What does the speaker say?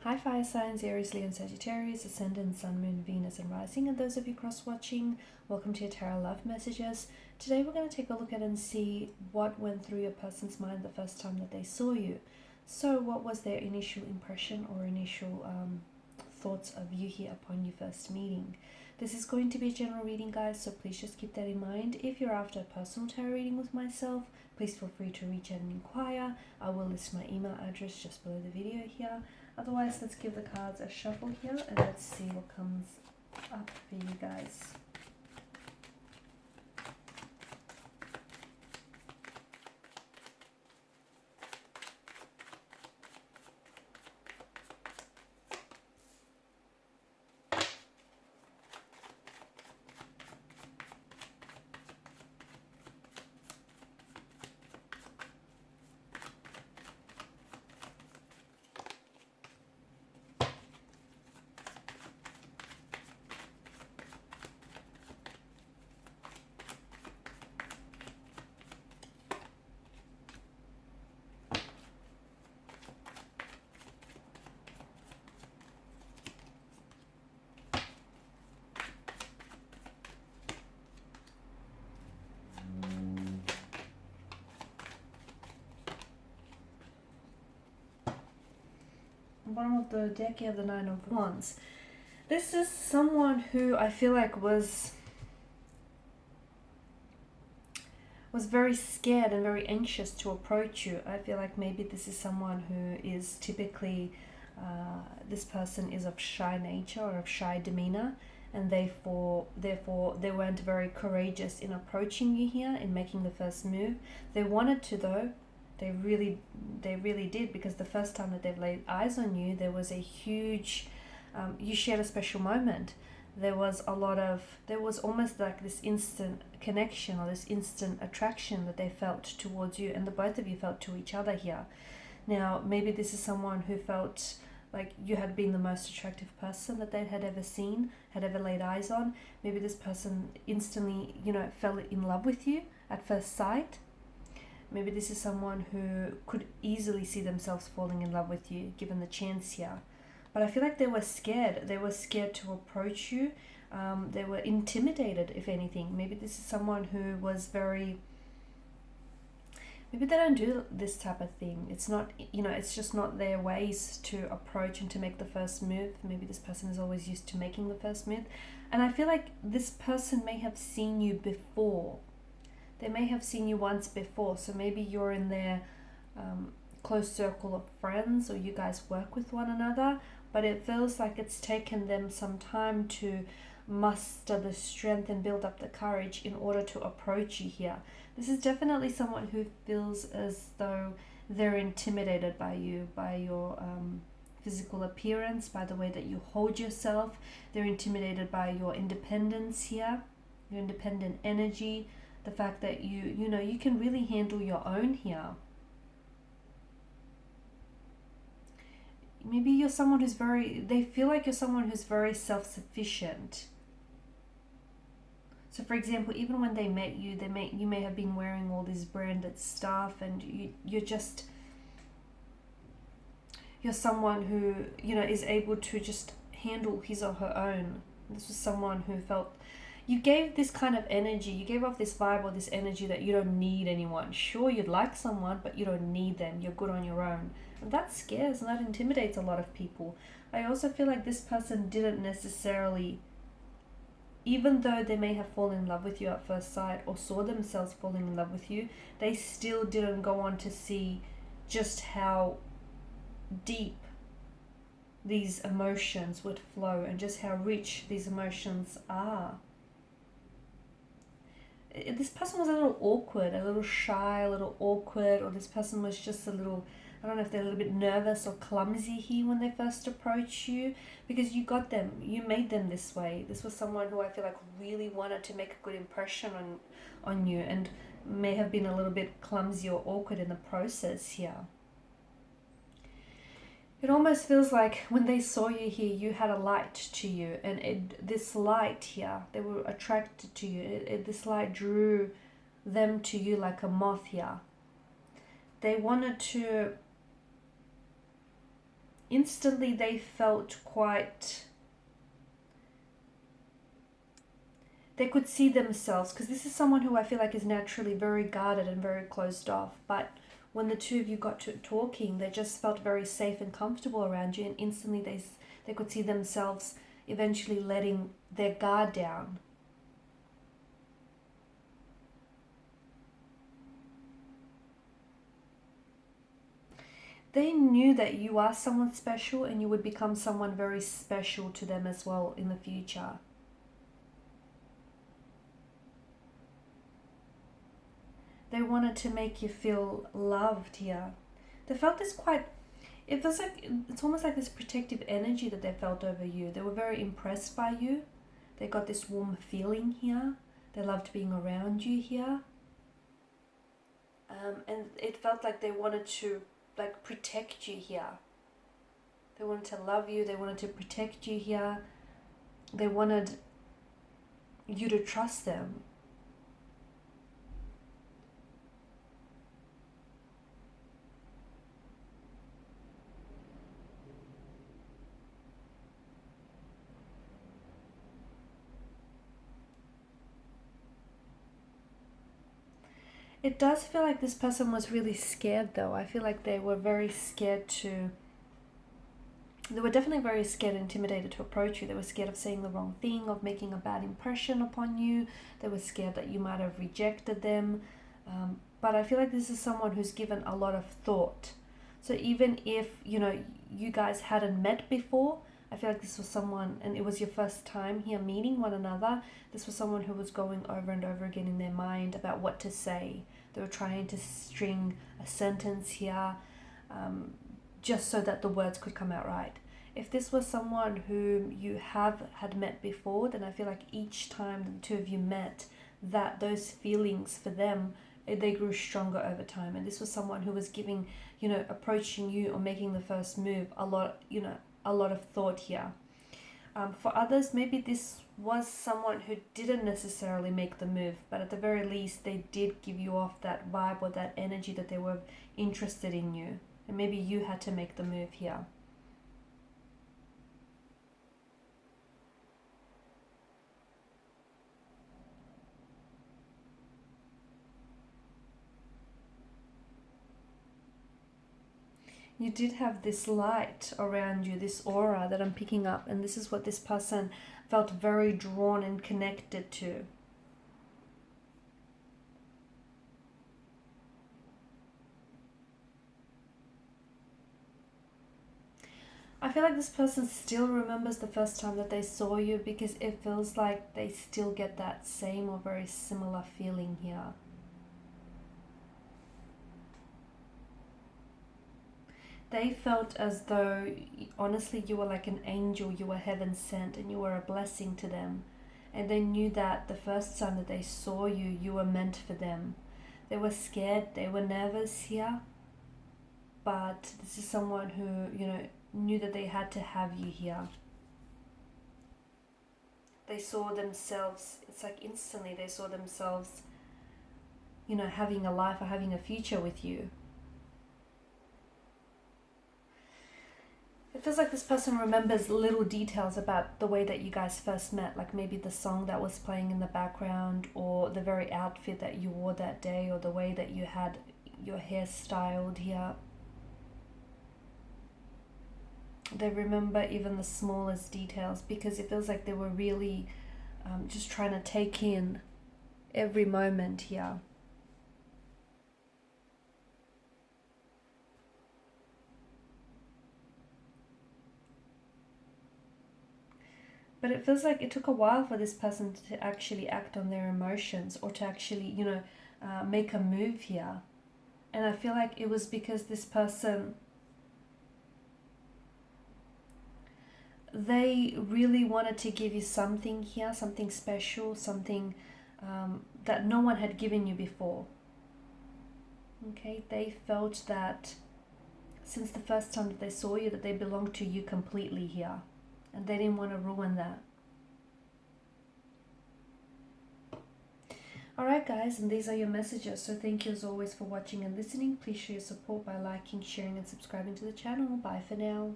Hi fire signs, Aries, Leo and Sagittarius, Ascendant, Sun, Moon, Venus and Rising, and those of you cross-watching, welcome to your Tarot Love Messages. Today we're going to take a look at and see what went through your person's mind the first time that they saw you. So what was their initial impression or initial thoughts of you here upon your first meeting? This is going to be a general reading, guys, so please just keep that in mind. If you're after a personal tarot reading with myself, please feel free to reach out and inquire. I will list my email address just below the video here. Otherwise, let's give the cards a shuffle here and let's see what comes up for you guys. Bottom of the deck, you have the Nine of Wands. This is someone who I feel like was very scared and very anxious to approach you. I feel like maybe this is someone who is typically, this person is of shy nature or of shy demeanor, and therefore they weren't very courageous in approaching you here, in making the first move. They wanted to though. They really did, because the first time that they've laid eyes on you, there was a huge, you shared a special moment. There was almost like this instant connection or this instant attraction that they felt towards you, and the both of you felt to each other here. Now, maybe this is someone who felt like you had been the most attractive person that they had ever seen, had ever laid eyes on. Maybe this person instantly, fell in love with you at first sight. Maybe this is someone who could easily see themselves falling in love with you, given the chance here. But I feel like they were scared. They were scared to approach you. They were intimidated, if anything. Maybe this is someone who was very... Maybe they don't do this type of thing. It's not, it's just not their ways to approach and to make the first move. Maybe this person is always used to making the first move. And I feel like this person may have seen you before. They may have seen you once before, so maybe you're in their close circle of friends, or you guys work with one another, but it feels like it's taken them some time to muster the strength and build up the courage in order to approach you here. This is definitely someone who feels as though they're intimidated by you, by your physical appearance, by the way that you hold yourself. They're intimidated by your independence here, your independent energy, the fact that you can really handle your own here. Maybe you're someone who's they feel like you're someone who's very self-sufficient. So for example, even when they met you, you may have been wearing all this branded stuff, and you're someone who, is able to just handle his or her own. This was someone who felt... You gave this kind of energy, you gave off this vibe or this energy that you don't need anyone. Sure, you'd like someone, but you don't need them. You're good on your own. And that scares and that intimidates a lot of people. I also feel like this person didn't necessarily, even though they may have fallen in love with you at first sight or saw themselves falling in love with you, they still didn't go on to see just how deep these emotions would flow and just how rich these emotions are. This person was a little awkward, a little shy, a little awkward, or this person was just a little, I don't know if they're a little bit nervous or clumsy here when they first approached you, because you got them, you made them this way. This was someone who I feel like really wanted to make a good impression on you, and may have been a little bit clumsy or awkward in the process here. It almost feels like when they saw you here, you had a light to you, and this light here, they were attracted to you. This light drew them to you like a moth here. They wanted to instantly they felt quite, they could see themselves, because this is someone who I feel like is naturally very guarded and very closed off, but when the two of you got to talking, they just felt very safe and comfortable around you, and instantly they could see themselves eventually letting their guard down. They knew that you are someone special and you would become someone very special to them as well in the future. They wanted to make you feel loved here. They felt this quite, it feels like, it's almost like this protective energy that they felt over you. They were very impressed by you. They got this warm feeling here. They loved being around you here. And it felt like they wanted to like protect you here. They wanted to love you. They wanted to protect you here. They wanted you to trust them. It does feel like this person was really scared though. I feel like they were very scared to, they were definitely very scared and intimidated to approach you. They were scared of saying the wrong thing, of making a bad impression upon you. They were scared that you might have rejected them. But I feel like this is someone who's given a lot of thought. So even if, you know, you guys hadn't met before, I feel like this was someone, and it was your first time here meeting one another, this was someone who was going over and over again in their mind about what to say. They were trying to string a sentence here, just so that the words could come out right. If this was someone whom you had met before, then I feel like each time the two of you met, that those feelings for them, they grew stronger over time. And this was someone who was giving, you know, approaching you or making the first move a lot, you know, a lot of thought here. For others, maybe this was someone who didn't necessarily make the move, but at the very least they did give you off that vibe or that energy that they were interested in you, and maybe you had to make the move here. You did have this light around you, this aura that I'm picking up, and this is what this person felt very drawn and connected to. I feel like this person still remembers the first time that they saw you, because it feels like they still get that same or very similar feeling here. They felt as though, honestly, you were like an angel, you were heaven sent, and you were a blessing to them. And they knew that the first time that they saw you, you were meant for them. They were scared, they were nervous here, but this is someone who, you know, knew that they had to have you here. They saw themselves, it's like instantly they saw themselves, you know, having a life or having a future with you. It feels like this person remembers little details about the way that you guys first met, like maybe the song that was playing in the background, or the very outfit that you wore that day, or the way that you had your hair styled here. They remember even the smallest details, because it feels like they were really just trying to take in every moment here. But it feels like it took a while for this person to actually act on their emotions, or to actually, you know, make a move here. And I feel like it was because this person, they really wanted to give you something here, something special, something that no one had given you before. Okay, they felt that since the first time that they saw you, that they belonged to you completely here, and they didn't want to ruin that. Alright guys, and these are your messages. So thank you as always for watching and listening. Please show your support by liking, sharing and subscribing to the channel. Bye for now.